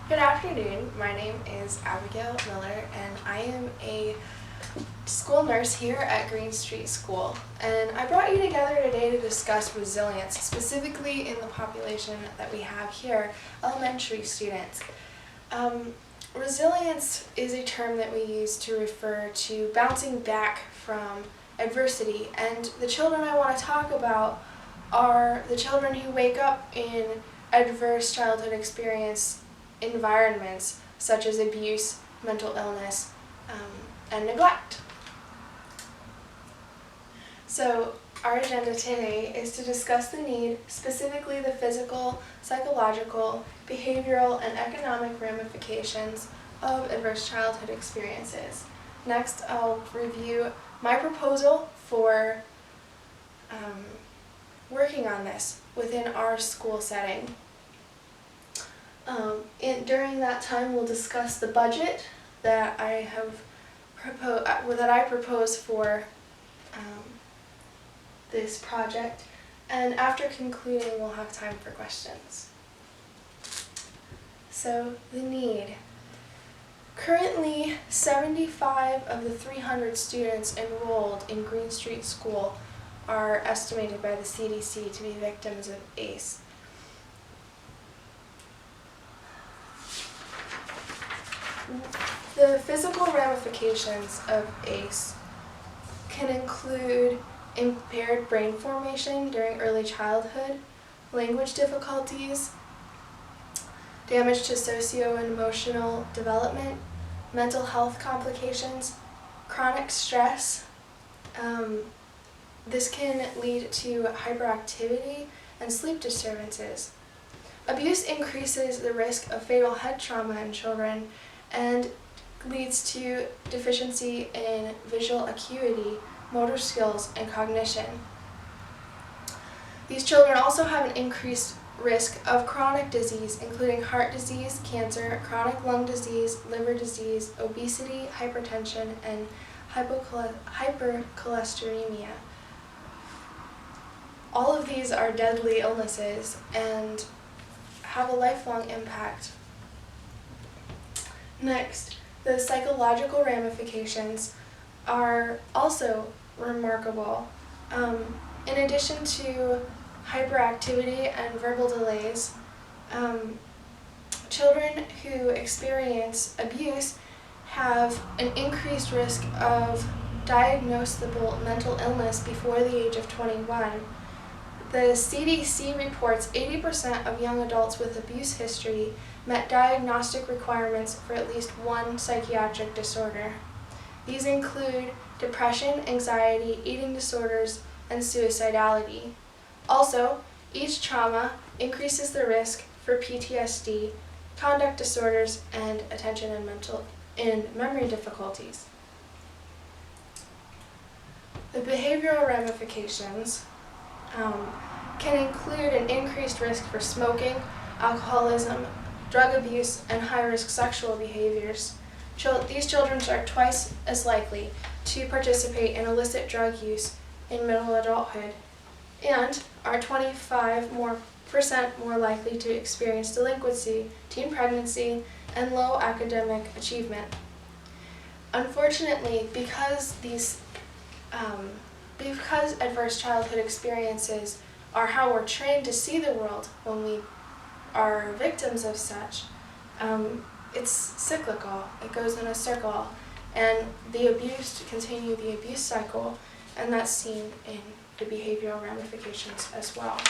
Good afternoon. My name is Abigail Miller, and I am a school nurse here at Green Street School. And I brought you together today to discuss resilience, specifically in the population that we have here, elementary students. Resilience is a term that we use to refer to bouncing back from adversity, and the children I want to talk about are the children who wake up in adverse childhood experience environments such as abuse, mental illness, and neglect. So our agenda today is to discuss the need, specifically the physical, psychological, behavioral, and economic ramifications of adverse childhood experiences. Next, I'll review my proposal for working on this within our school setting. During that time, we'll discuss the budget that I propose for this project, and after concluding, we'll have time for questions. So, the need. Currently, 75 of the 300 students enrolled in Green Street School are estimated by the CDC to be victims of ACE. The physical ramifications of ACE can include impaired brain formation during early childhood, language difficulties, damage to socio and emotional development, mental health complications, chronic stress. This can lead to hyperactivity and sleep disturbances. Abuse increases the risk of fatal head trauma in children and leads to deficiency in visual acuity, motor skills, and cognition. These children also have an increased risk of chronic disease, including heart disease, cancer, chronic lung disease, liver disease, obesity, hypertension, and hypercholesteremia. All of these are deadly illnesses and have a lifelong impact. Next, the psychological ramifications are also remarkable. In addition to hyperactivity and verbal delays, children who experience abuse have an increased risk of diagnosable mental illness before the age of 21. The CDC reports 80% of young adults with abuse history met diagnostic requirements for at least one psychiatric disorder. These include depression, anxiety, eating disorders, and suicidality. Also, each trauma increases the risk for PTSD, conduct disorders, and attention and memory difficulties. The behavioral ramifications can include an increased risk for smoking, alcoholism, drug abuse, and high-risk sexual behaviors. These children are twice as likely to participate in illicit drug use in middle adulthood and are 25% more likely to experience delinquency, teen pregnancy, and low academic achievement. Unfortunately, because adverse childhood experiences are how we're trained to see the world when we are victims of such, it's cyclical. It goes in a circle, and the abused continue the abuse cycle, and that's seen in the behavioral ramifications as well.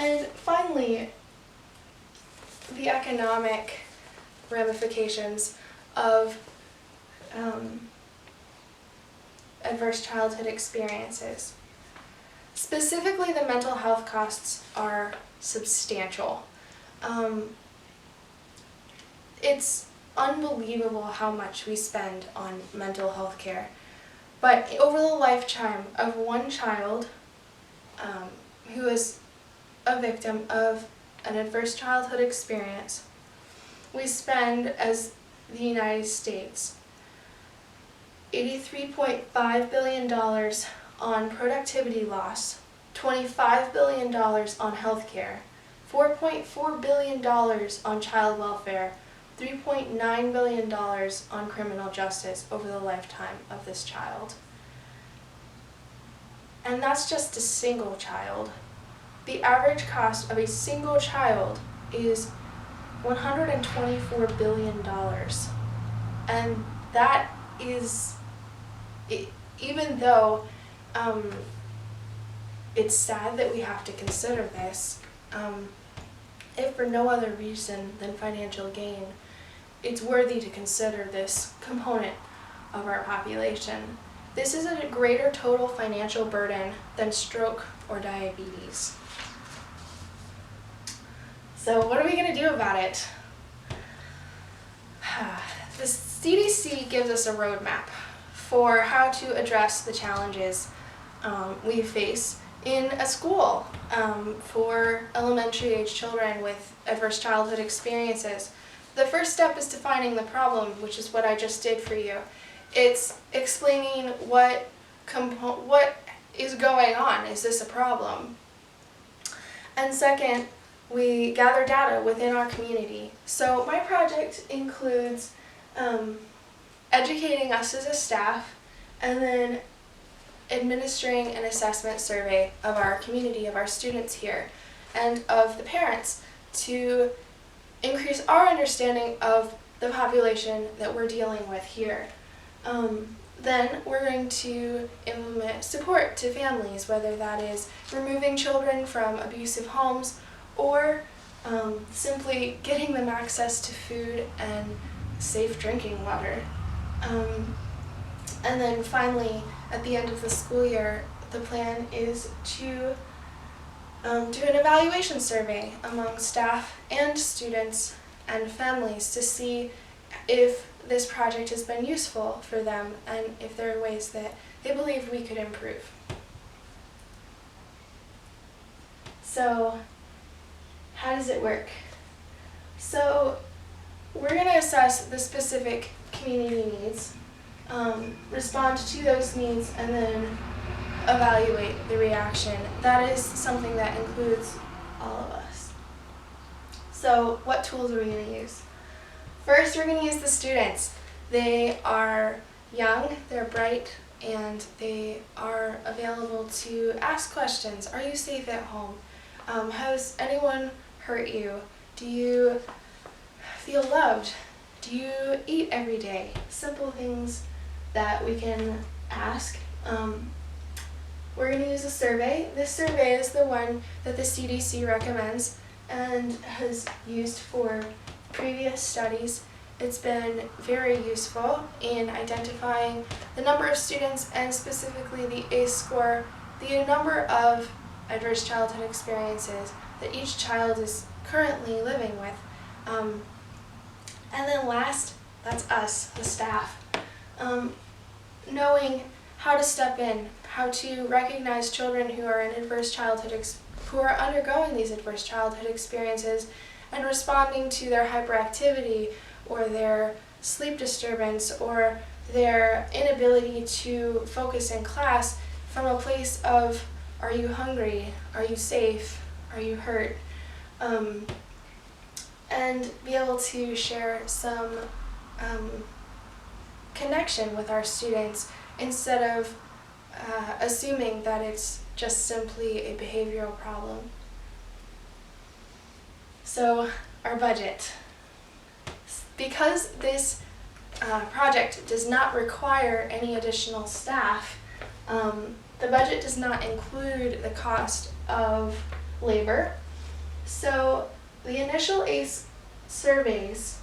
And finally, the economic ramifications of adverse childhood experiences. Specifically, the mental health costs are substantial. It's unbelievable how much we spend on mental health care. But over the lifetime of one child who is a victim of an adverse childhood experience, we spend, as the United States, $83.5 billion on productivity loss, $25 billion on health care, $4.4 billion on child welfare, $3.9 billion on criminal justice over the lifetime of this child. And that's just a single child. The average cost of a single child is $124 billion. And that is, even though it's sad that we have to consider this, if for no other reason than financial gain, it's worthy to consider this component of our population. This is a greater total financial burden than stroke or diabetes. So what are we going to do about it? The CDC gives us a roadmap for how to address the challenges we face in a school for elementary age children with adverse childhood experiences. The first step is defining the problem, which is what I just did for you. It's explaining what is going on. Is this a problem? And second, we gather data within our community. So my project includes educating us as a staff and then administering an assessment survey of our community, of our students here, and of the parents to increase our understanding of the population that we're dealing with here. Then we're going to implement support to families, whether that is removing children from abusive homes or simply getting them access to food and safe drinking water. And then finally, at the end of the school year, the plan is to do an evaluation survey among staff and students and families to see if this project has been useful for them and if there are ways that they believe we could improve. So, how does it work? So, we're going to assess the specific community needs, respond to those needs, and then evaluate the reaction. That is something that includes all of us. So, what tools are we going to use? First, we're going to use the students. They are young, they're bright, and they are available to ask questions. Are you safe at home? Has anyone hurt you? Do you feel loved? Do you eat every day? Simple things that we can ask. We're going to use a survey. This survey is the one that the CDC recommends and has used for previous studies. It's been very useful in identifying the number of students and specifically the ACE score, the number of adverse childhood experiences that each child is currently living with. And then last, that's us, the staff. Knowing how to step in, how to recognize children who are in adverse childhood who are undergoing these adverse childhood experiences and responding to their hyperactivity or their sleep disturbance or their inability to focus in class from a place of, are you hungry? Are you safe? Are you hurt? And be able to share some connection with our students instead of assuming that it's just simply a behavioral problem. So, our budget. Because this project does not require any additional staff, the budget does not include the cost of labor. So the initial ACE surveys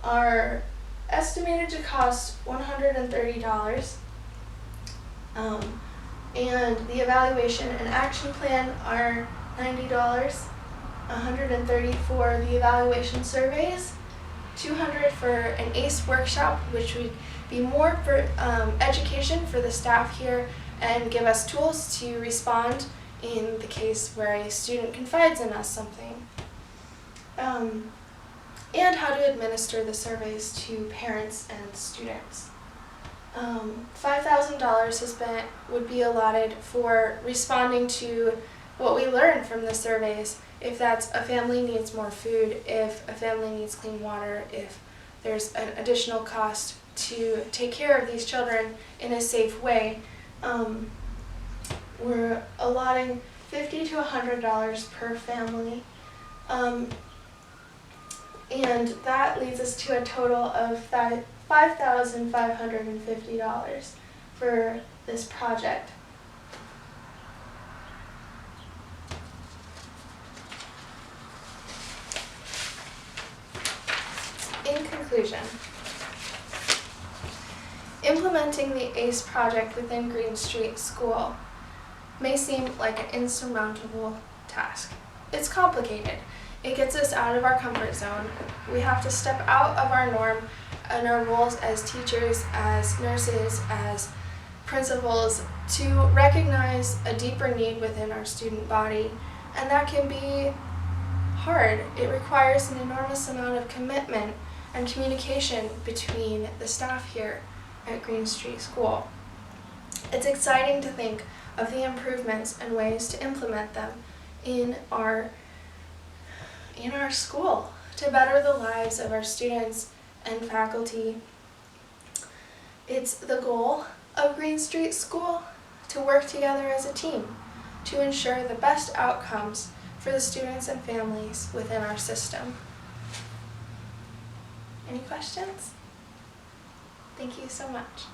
are estimated to cost $130, and the evaluation and action plan are $90, $130 for the evaluation surveys, $200 for an ACE workshop, which would be more for education for the staff here and give us tools to respond in the case where a student confides in us something. And how to administer the surveys to parents and students. $5,000 would be allotted for responding to what we learned from the surveys. if that's a family needs more food, if a family needs clean water, if there's an additional cost to take care of these children in a safe way, we're allotting $50 to $100 per family, and that leads us to a total of $5,550 for this project. In conclusion, implementing the ACE project within Green Street School may seem like an insurmountable task. It's complicated. It gets us out of our comfort zone. We have to step out of our norm and our roles as teachers, as nurses, as principals, to recognize a deeper need within our student body, and that can be hard. It requires an enormous amount of commitment and communication between the staff here at Green Street School. It's exciting to think of the improvements and ways to implement them in our school to better the lives of our students and faculty. It's the goal of Green Street School to work together as a team to ensure the best outcomes for the students and families within our system. Any questions? Thank you so much.